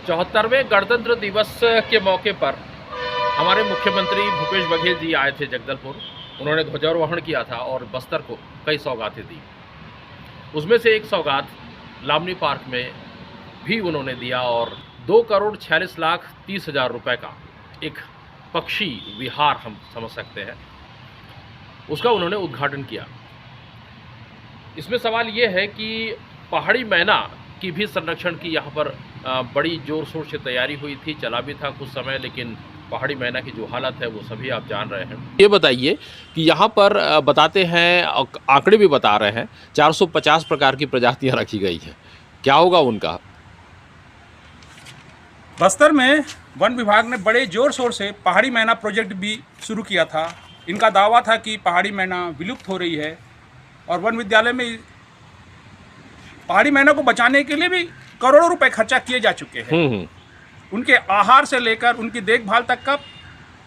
74वें गणतंत्र दिवस के मौके पर हमारे मुख्यमंत्री भूपेश बघेल जी आए थे जगदलपुर। उन्होंने ध्वजारोहण किया था और बस्तर को कई सौगातें दी। उसमें से एक सौगात लामनी पार्क में भी उन्होंने दिया और 2,46,30,000 रुपए का एक पक्षी विहार हम समझ सकते हैं, उसका उन्होंने उद्घाटन किया। इसमें सवाल ये है कि पहाड़ी मैना की भी संरक्षण की यहाँ पर बड़ी जोर शोर से तैयारी हुई थी, चला भी था कुछ समय, लेकिन पहाड़ी मैना की जो हालत है वो सभी आप जान रहे हैं। ये बताइए कि यहाँ पर बताते हैं, आंकड़े भी बता रहे हैं, 450 प्रकार की प्रजातियाँ रखी गई हैं, क्या होगा उनका? बस्तर में वन विभाग ने बड़े जोर शोर से पहाड़ी मैना प्रोजेक्ट भी शुरू किया था। इनका दावा था कि पहाड़ी मैना विलुप्त हो रही है और वन विद्यालय में पहाड़ी मैना को बचाने के लिए भी करोड़ों रुपए खर्चा किए जा चुके हैं। उनके आहार से लेकर उनकी देखभाल तक का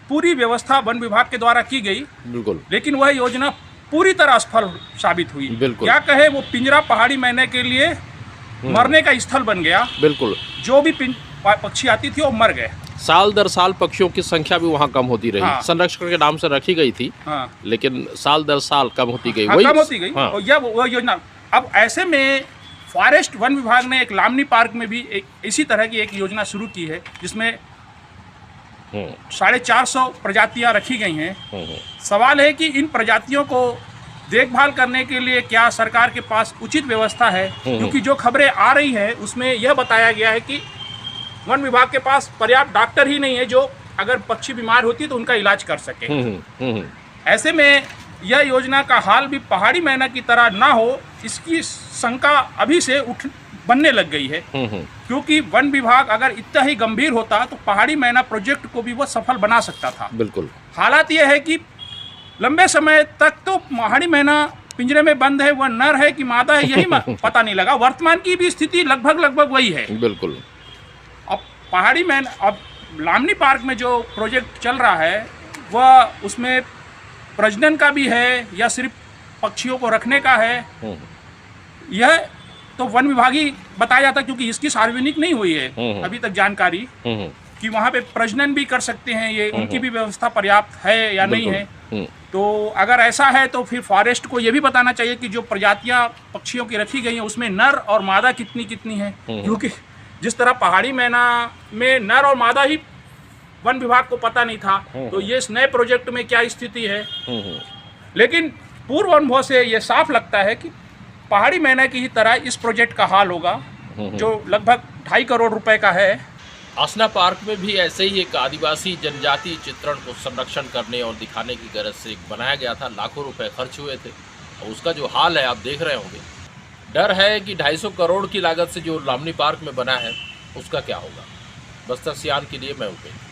पूरी व्यवस्था वन विभाग के द्वारा की गई। बिल्कुल। लेकिन वह योजना पूरी तरह असफल साबित हुई। बिल्कुल। क्या कहे, वो पिंजरा पहाड़ी मैने के लिए मरने का स्थल बन गया। बिल्कुल। जो भी पक्षी आती थी वो मर गए। साल दर साल पक्षियों की संख्या भी वहाँ कम होती रही। संरक्षण के नाम से रखी गई थी, लेकिन साल दर साल कम होती गई। कम होती गई। और यह वो योजना, अब ऐसे में फॉरेस्ट वन विभाग ने एक लामनी पार्क में भी एक इसी तरह की एक योजना शुरू की है, जिसमें 450 प्रजातियां रखी गई हैं। सवाल है कि इन प्रजातियों को देखभाल करने के लिए क्या सरकार के पास उचित व्यवस्था है? क्योंकि जो खबरें आ रही है उसमें यह बताया गया है कि वन विभाग के पास पर्याप्त डॉक्टर ही नहीं है जो अगर पक्षी बीमार होती है तो उनका इलाज कर सके। ऐसे में यह योजना का हाल भी पहाड़ी मैना की तरह ना हो, इसकी शंका अभी से बनने लग गई है। क्योंकि वन विभाग अगर इतना ही गंभीर होता तो पहाड़ी मैना प्रोजेक्ट को भी वो सफल बना सकता था। बिल्कुल। हालात यह है कि लंबे समय तक तो पहाड़ी मैना पिंजरे में बंद है, वह नर है कि मादा है यही पता नहीं लगा। वर्तमान की भी स्थिति लगभग वही है। बिल्कुल। अब पहाड़ी मैना, अब लामनी पार्क में जो प्रोजेक्ट चल रहा है वह उसमें प्रजनन का भी है या सिर्फ पक्षियों को रखने का है, यह तो वन विभाग ही बताया जाता, क्योंकि इसकी सार्वजनिक नहीं हुई है अभी तक जानकारी कि वहाँ पे प्रजनन भी कर सकते हैं, ये उनकी भी व्यवस्था पर्याप्त है या नहीं है। तो अगर ऐसा है तो फिर फॉरेस्ट को ये भी बताना चाहिए कि जो प्रजातियाँ पक्षियों की रखी गई हैं उसमें नर और मादा कितनी कितनी है। क्योंकि जिस तरह पहाड़ी मैना में नर और मादा ही वन विभाग को पता नहीं था, तो ये इस नए प्रोजेक्ट में क्या स्थिति है। लेकिन पूर्व अनुभव से ये साफ लगता है कि पहाड़ी मैना की ही तरह इस प्रोजेक्ट का हाल होगा, जो लगभग 2.5 करोड़ रुपए का है। आसना पार्क में भी ऐसे ही एक आदिवासी जनजाति चित्रण को संरक्षण करने और दिखाने की गरज से बनाया गया था। लाखों रुपए खर्च हुए थे और उसका जो हाल है आप देख रहे होंगे। डर है कि 250 करोड़ की लागत से जो लामनी पार्क में बना है उसका क्या होगा। बस्तर सियान के लिए मैं उपेंद्र।